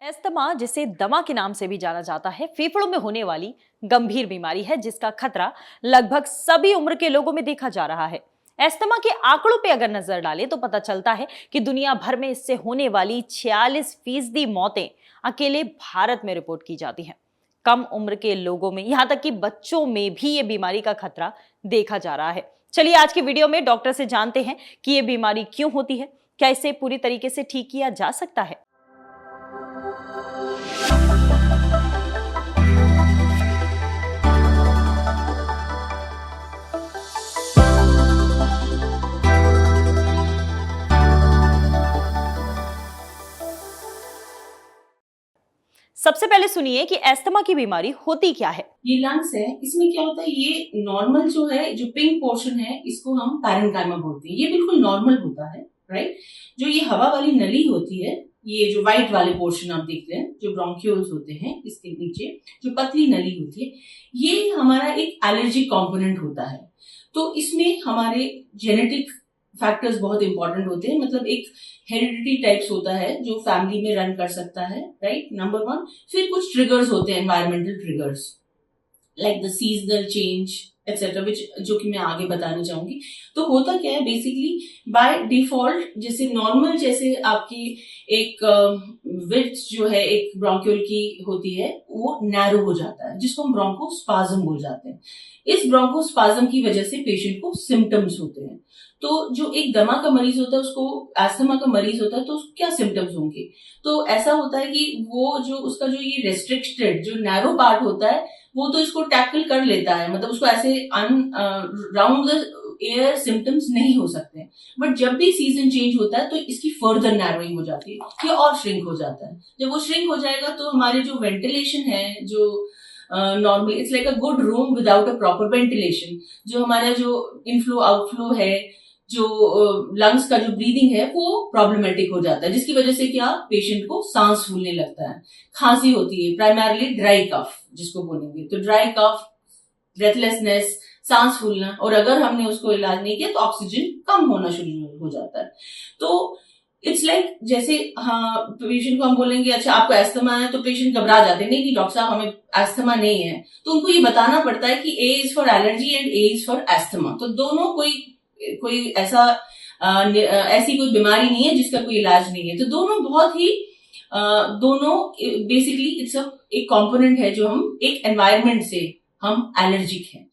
Asthma, जिसे दमा के नाम से भी जाना जाता है, फेफड़ों में होने वाली गंभीर बीमारी है जिसका खतरा लगभग सभी उम्र के लोगों में देखा जा रहा है। एस्थमा के आंकड़ों पे अगर नजर डालें तो पता चलता है कि दुनिया भर में इससे होने वाली 46% मौतें अकेले भारत में रिपोर्ट की जाती हैं। कम उम्र के लोगों में, यहां तक कि बच्चों में भी ये बीमारी का खतरा देखा जा रहा है। चलिए आज की वीडियो में डॉक्टर से जानते हैं कि ये बीमारी क्यों होती है, क्या इसे पूरी तरीके से ठीक किया जा सकता है। सबसे पहले सुनिए कि एस्थमा की बीमारी होती क्या है। ये लंग्स है, इसमें क्या होता है, ये नॉर्मल जो है, जो पिंक पोर्शन है, इसको हम पैरेन्काइमा बोलते हैं। ये बिल्कुल नॉर्मल होता है, राइट। जो ये हवा वाली नली होती है, ये जो व्हाइट वाले पोर्शन आप देख रहे हैं, जो ब्रोंक्यूल्स होते हैं, इसके नीचे जो पतली नली होती है, ये हमारा एक एलर्जिक कंपोनेंट होता है। तो इसमें हमारे जेनेटिक फैक्टर्स बहुत इंपॉर्टेंट होते हैं। मतलब एक हेरिडिटी टाइप्स होता है जो फैमिली में रन कर सकता है, राइट, नंबर 1। फिर कुछ ट्रिगर्स होते हैं, environmental triggers like the seasonal change etcetera, जो कि मैं आगे बताना चाहूंगी। तो होता क्या है, बेसिकली बाय डिफॉल्ट, जैसे नॉर्मल, जैसे आपकी एक विड्थ जो है एक ब्रोंक्यूल की होती है, वो नैरो हो जाता है, जिसको हम ब्रोंकोस्पाज्म बोल जाते हैं। इस ब्रोंकोस्पाज्म की वजह से पेशेंट को सिम्टम्स होते हैं। तो जो एक दमा का मरीज होता है, उसको एस्थमा का मरीज होता है, तो उसको क्या सिम्टम्स होंगे? तो ऐसा होता है कि वो जो उसका जो ये रेस्ट्रिक्टेड जो नैरो पार्ट होता है, वो तो इसको टैकल कर लेता है, मतलब उसको ऐसे राउंड द एयर सिम्टम्स नहीं हो सकते। बट जब भी सीजन चेंज होता है तो इसकी फर्दर नैरोइंग हो जाती है, ये और श्रिंक हो जाता है। जब वो श्रिंक हो जाएगा तो हमारे जो वेंटिलेशन है, जो normally it's like a good room without a proper ventilation, जो हमारा जो इनफ्लो आउटफ्लो है, जो लंग्स का जो ब्रीदिंग है, वो प्रॉब्लमेटिक हो जाता है, जिसकी वजह से क्या, पेशेंट को सांस फूलने लगता है, खांसी होती है, प्राइमरली ड्राई कफ जिसको बोलेंगे। तो ड्राई कफ, ब्रेथलेसनेस, सांस फूलना, और अगर हमने उसको इलाज नहीं किया तो ऑक्सीजन कम होना शुरू हो जाता है। तो इट्स लाइक जैसे, हाँ, पेशेंट को हम बोलेंगे अच्छा आपको एस्थमा है, तो पेशेंट घबरा जाते हैं, नहीं कि डॉक्टर साहब हमें एस्थमा नहीं है। तो उनको ये बताना पड़ता है कि A is for allergy and A is for asthma. तो दोनों कोई ऐसी कोई बीमारी नहीं है जिसका कोई इलाज नहीं है। तो दोनों बहुत ही दोनों बेसिकली इट्स एक कंपोनेंट है, जो हम एक एनवायरनमेंट से हम एलर्जिक हैं।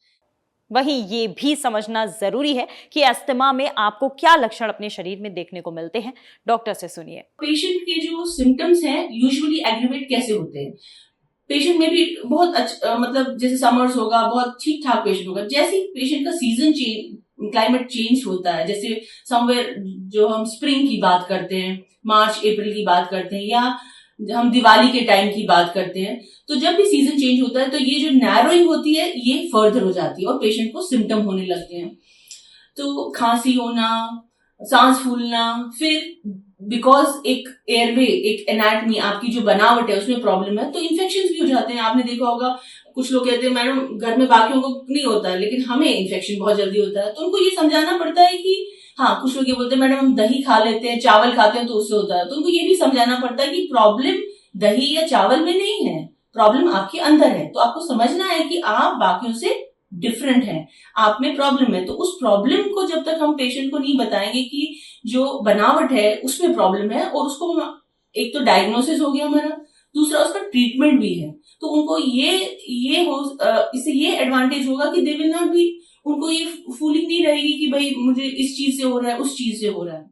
वहीं ये भी समझना जरूरी है कि एस्थमा में आपको क्या लक्षण अपने शरीर में देखने को मिलते हैं। डॉक्टर से सुनिए। पेशेंट के जो सिम्टम्स हैं यूजुअली एग्रीवेट कैसे होते हैं। पेशेंट में भी बहुत अच्छा, मतलब जैसे समर्स होगा, बहुत ठीक ठाक पेशेंट होगा। जैसे पेशेंट का सीजन चेंज, क्लाइमेट चेंज होता है, जैसे समवेयर जो हम स्प्रिंग की बात करते हैं, मार्च अप्रैल की बात करते हैं, या हम दिवाली के टाइम की बात करते हैं, तो जब भी सीजन चेंज होता है तो ये जो नैरोइंग होती है ये फर्दर हो जाती है और पेशेंट को सिम्टम होने लगते हैं। तो खांसी होना, सांस फूलना, फिर बिकॉज एक एयरवे, एक एनाटमी, आपकी जो बनावट है उसमें प्रॉब्लम है, तो इन्फेक्शन भी हो जाते हैं। आपने देखा होगा, कुछ लोग कहते हैं मैडम घर में बाकियों को नहीं होता है लेकिन हमें इन्फेक्शन बहुत जल्दी होता है। तो उनको ये समझाना पड़ता है कि हाँ, कुछ लोग ये बोलते हैं मैडम हम दही खा लेते हैं, चावल खाते हैं तो उससे होता है। तो उनको ये भी समझाना पड़ता है कि प्रॉब्लम दही या चावल में नहीं है, प्रॉब्लम आपके अंदर है। तो आपको समझना है कि आप बाकियों से डिफरेंट है, आप में प्रॉब्लम है। तो उस प्रॉब्लम को जब तक हम पेशेंट को नहीं बताएंगे कि जो बनावट है उसमें प्रॉब्लम है, और उसको हम, एक तो डायग्नोसिस हो गया हमारा, दूसरा उसका ट्रीटमेंट भी है। तो उनको इससे ये एडवांटेज होगा कि दे विल नॉट बी, उनको ये फूलिंग नहीं रहेगी कि भाई मुझे इस चीज से हो रहा है, उस चीज से हो रहा है।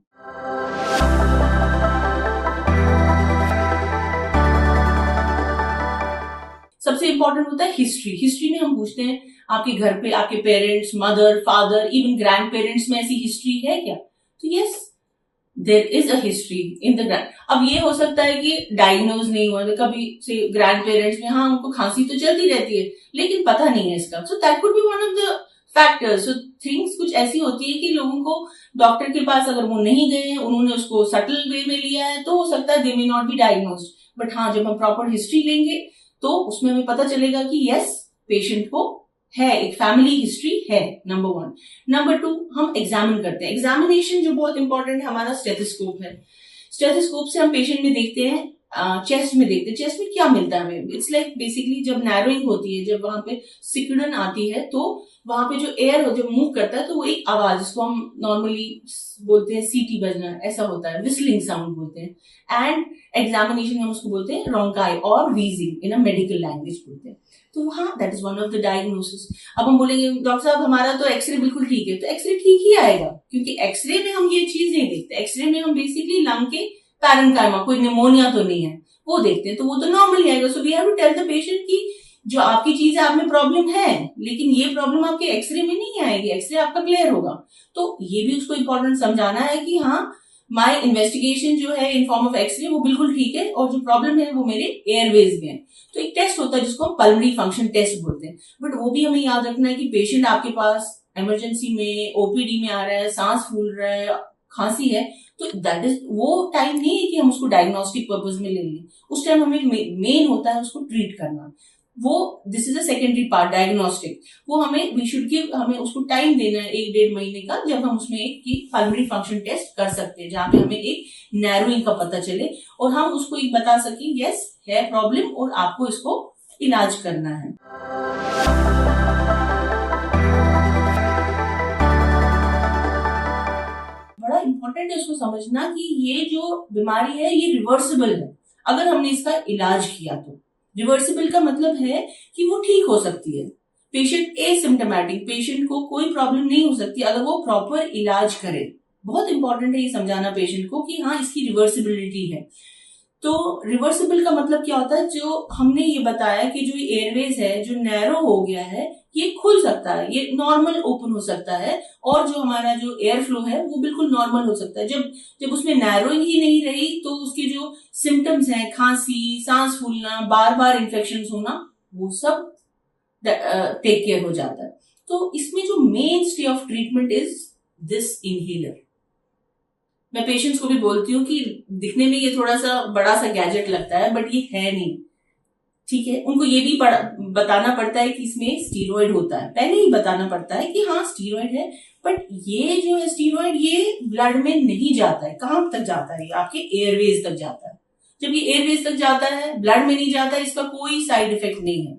सबसे इंपॉर्टेंट होता है हिस्ट्री। हिस्ट्री में हम पूछते हैं आपके घर पे आपके parents, mother, father, even grand parents में ऐसी हिस्ट्री है क्या? तो yes, there is a history in the grand. अब ये हो सकता है कि डायग्नोज नहीं हुआ, कभी से ग्रैंड पेरेंट्स में हाँ उनको खांसी तो चलती रहती है लेकिन पता नहीं है इसका। So that could be one of the factors. So things कुछ ऐसी होती है कि लोगों को डॉक्टर के पास अगर वो नहीं गए हैं, उन्होंने उसको सटल वे में लिया है, तो हो सकता है they may not be diagnosed. But हाँ, जब हम प्रॉपर हिस्ट्री लेंगे तो उसमें हमें पता चलेगा कि यस, पेशेंट को है, एक फैमिली हिस्ट्री है, नंबर 1। नंबर 2, हम एग्जामिन करते हैं। एग्जामिनेशन जो बहुत इंपॉर्टेंट है, हमारा स्टेथोस्कोप है। स्टेथोस्कोप से हम पेशेंट में देखते हैं चेस्ट में देखते हैं, चेस्ट में क्या मिलता है हमें। इट्स लाइक बेसिकली जब नैरोइंग होती है, जब वहां पे सिकुड़न आती है, तो वहां पे जो एयर जब मूव करता है तो वो एक आवाज, जिसको हम नॉर्मली बोलते हैं सीटी बजना, ऐसा होता है, विस्लिंग साउंड बोलते हैं। एंड एग्जामिनेशन में हम उसको बोलते हैं रोंकाई और wheezing in a medical language बोलते हैं। तो हाँ, that is one of the diagnosis. अब हम बोलेंगे डॉक्टर साहब हमारा तो एक्सरे बिल्कुल ठीक है, तो एक्सरे ठीक ही आएगा, क्योंकि एक्सरे में हम ये चीज नहीं देखते। एक्सरे में हम बेसिकली लंग के पैरेन्काइमा, कोई निमोनिया तो नहीं है, वो देखते हैं, तो वो तो नॉर्मल ही आएगा। So we have to tell the patient कि जो आपकी चीज है, आप में प्रॉब्लम है, लेकिन ये प्रॉब्लम आपके एक्सरे में नहीं आएगी, एक्सरे आपका क्लियर होगा। तो ये भी उसको इम्पोर्टेंट समझाना है कि हाँ, माय इन्वेस्टिगेशन जो है इन फॉर्म ऑफ एक्सरे वो बिल्कुल ठीक है, और जो प्रॉब्लम है वो मेरे एयरवेज में है। तो एक टेस्ट होता है जिसको हम पल्मोनरी फंक्शन टेस्ट बोलते हैं। बट वो भी हमें याद रखना है कि पेशेंट आपके पास इमरजेंसी में ओपीडी में आ रहा है, सांस फूल रहा है, खांसी है, तो दैट इज वो टाइम नहीं है कि हम उसको डायग्नोस्टिक पर्पज में ले लें। उस टाइम हमें मेन होता है उसको ट्रीट करना। वो this is a secondary part, diagnostic. वो हमें वी शुड गिव, हमें उसको टाइम देना है 1-1.5 महीने का, जब हम उसमें एक पल्मोनरी फंक्शन टेस्ट कर सकते हैं, जहां पे हमें एक नैरोइंग का पता चले और हम उसको एक बता सकें यस है प्रॉब्लम और आपको इसको इलाज करना है। बड़ा इंपॉर्टेंट है इसको समझना कि ये जो बीमारी है ये रिवर्सिबल है, अगर हमने इसका इलाज किया तो। रिवर्सिबल का मतलब है कि वो ठीक हो सकती है। पेशेंट एसिम्टोमेटिक, पेशेंट को कोई प्रॉब्लम नहीं हो सकती अगर वो प्रॉपर इलाज करे। बहुत इंपॉर्टेंट है ये समझाना पेशेंट को कि हाँ, इसकी रिवर्सिबिलिटी है। तो रिवर्सिबल का मतलब क्या होता है, जो हमने ये बताया कि जो एयरवेज है जो नैरो हो गया है, ये खुल सकता है, ये नॉर्मल ओपन हो सकता है, और जो हमारा जो एयर फ्लो है वो बिल्कुल नॉर्मल हो सकता है। जब उसमें नैरोइंग ही नहीं रही तो उसके जो सिम्टम्स हैं, खांसी, सांस फूलना, बार बार इन्फेक्शन होना, वो सब टेक केयर हो जाता है। तो इसमें जो main stay of treatment is this inhaler. मैं पेशेंट्स को भी बोलती हूँ कि दिखने में ये थोड़ा सा बड़ा सा गैजेट लगता है, बट ये है नहीं, ठीक है। उनको ये भी बताना पड़ता है कि इसमें स्टीरॉयड होता है, पहले ही बताना पड़ता है कि हाँ स्टीरॉयड है, बट ये जो है स्टीरॉयड ये ब्लड में नहीं जाता है। कहाँ तक जाता है? ये आपके एयरवेज तक जाता है। जब ये एयरवेज तक जाता है, ब्लड में नहीं जाता है, इसका कोई साइड इफेक्ट नहीं है।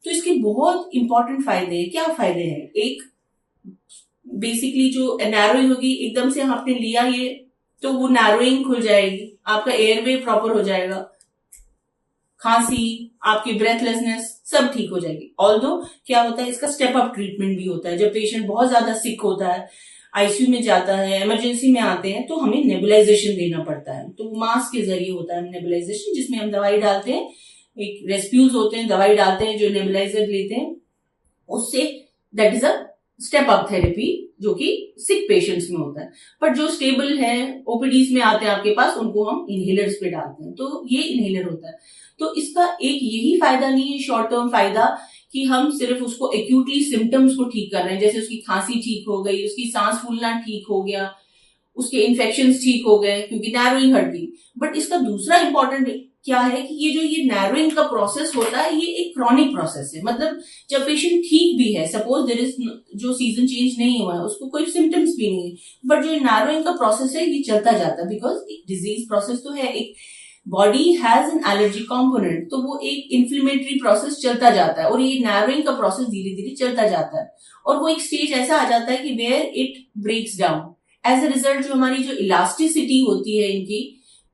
तो इसके बहुत इंपॉर्टेंट फायदे हैं। क्या फायदे हैं? एक, बेसिकली जो नैरोइंग होगी, एकदम से आपने लिया ये तो वो नैरोइंग खुल जाएगी, आपका एयरवे प्रॉपर हो जाएगा, खांसी, आपकी ब्रेथलेसनेस सब ठीक हो जाएगी। ऑल्दो क्या होता है, इसका स्टेप अप ट्रीटमेंट भी होता है। जब पेशेंट बहुत ज्यादा सिक होता है, आईसीयू में जाता है, इमरजेंसी में आते हैं, तो हमें नेबुलाइजेशन देना पड़ता है। तो मास्क के जरिए होता है नेबुलाइजेशन, जिसमें हम दवाई डालते हैं, एक रेस्प्यूज होते हैं, दवाई डालते हैं, जो नेबुलाइजर लेते हैं, उससे that is a step up therapy, जो कि सिक पेशेंट्स में होता है। पर जो स्टेबल है, ओपीडीज में आते हैं आपके पास, उनको हम इनहेलर्स पे डालते हैं। तो ये इनहेलर होता है। तो इसका एक यही फायदा नहीं है शॉर्ट टर्म फायदा कि हम सिर्फ उसको एक्यूटली सिम्टम्स को ठीक कर रहे हैं, जैसे उसकी खांसी ठीक हो गई, उसकी सांस फूलना ठीक हो गया, उसके इन्फेक्शंस ठीक हो गए क्योंकि नैरोइंग हट गई। बट इसका दूसरा इंपॉर्टेंट क्या है कि ये नैरोइंग का प्रोसेस होता है, ये एक क्रॉनिक प्रोसेस है। मतलब जब पेशेंट ठीक भी है, सपोज देयर इज जो सीजन चेंज नहीं हुआ है, उसको कोई सिम्टम्स भी नहीं है, बट जो नैरोइंग का प्रोसेस है ये चलता जाता है, बिकॉज एक डिजीज प्रोसेस तो है, एक body has an allergy component, तो वो एक इन्फ्लेमेटरी प्रोसेस चलता जाता है, और ये नैरोइंग का प्रोसेस धीरे धीरे चलता जाता है, और वो एक स्टेज ऐसा आ जाता है कि where it breaks down. As a result जो हमारी जो इलास्टिसिटी होती है इनकी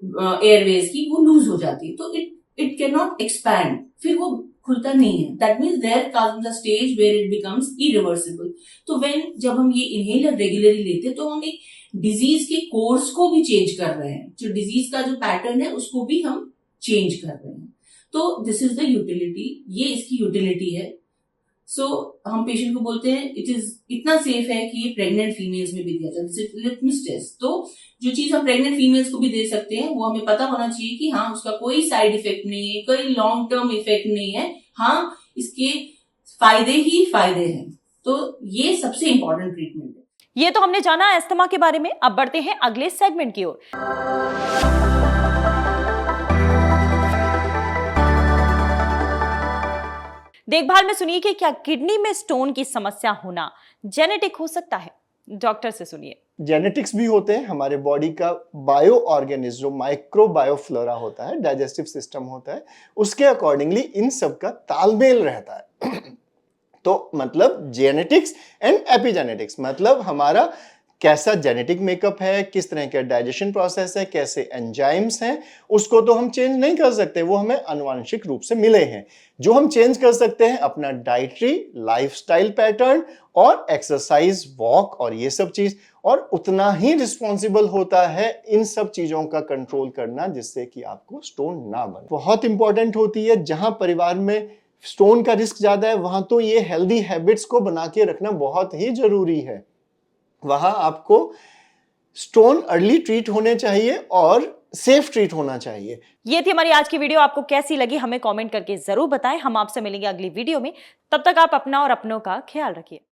एयरवेज की, वो लूज हो जाती है, तो इट कैन नॉट एक्सपैंड, फिर वो खुलता नहीं है। That means there comes a stage where it becomes irreversible. तो जब हम ये इनहेलर रेगुलरली लेते हैं, तो हम एक डिजीज के कोर्स को भी चेंज कर रहे हैं, जो डिजीज का जो पैटर्न है उसको भी हम चेंज कर रहे हैं। तो दिस इज द यूटिलिटी, ये इसकी यूटिलिटी है। सो हम पेशेंट को बोलते हैं इट इज इतना सेफ है कि ये प्रेग्नेंट फीमेल्स में भी दिया जाता है, लिटमस टेस्ट। तो जो चीज हम प्रेग्नेंट फीमेल्स को भी दे सकते हैं, वो हमें पता होना चाहिए कि हाँ उसका कोई साइड इफेक्ट नहीं है, कोई लॉन्ग टर्म इफेक्ट नहीं है, हाँ इसके फायदे ही फायदे हैं। तो ये सबसे इंपॉर्टेंट ट्रीटमेंट है। ये तो हमने जाना अस्थमा के बारे में। अब बढ़ते हैं अगले सेगमेंट की ओर। देखभाल में सुनिए कि क्या किडनी में स्टोन की समस्या होना जेनेटिक हो सकता है। डॉक्टर से सुनिए। जेनेटिक्स भी होते हैं, हमारे बॉडी का बायो ऑर्गेनिज्म जो माइक्रो बायोफ्लोरा होता है, डाइजेस्टिव सिस्टम होता है, उसके अकॉर्डिंगली इन सब का तालमेल रहता है। तो मतलब जेनेटिक्स एंड एपिजेनेटिक्स, मतलब हमारा कैसा जेनेटिक मेकअप है, किस तरह का डाइजेशन प्रोसेस है, कैसे एंजाइम्स हैं, उसको तो हम चेंज नहीं कर सकते, वो हमें आनुवांशिक रूप से मिले हैं। जो हम चेंज कर सकते हैं अपना डाइटरी लाइफस्टाइल पैटर्न और एक्सरसाइज, वॉक और ये सब चीज, और उतना ही रिस्पॉन्सिबल होता है इन सब चीजों का कंट्रोल करना जिससे कि आपको स्टोन ना बने। बहुत इंपॉर्टेंट होती है, जहां परिवार में स्टोन का रिस्क ज्यादा है वहां तो ये हेल्दी हैबिट्स को बना के रखना बहुत ही जरूरी है। वहां आपको स्टोन अर्ली ट्रीट होने चाहिए और सेफ ट्रीट होना चाहिए। ये थी हमारी आज की वीडियो। आपको कैसी लगी हमें कमेंट करके जरूर बताएं। हम आपसे मिलेंगे अगली वीडियो में। तब तक आप अपना और अपनों का ख्याल रखिए।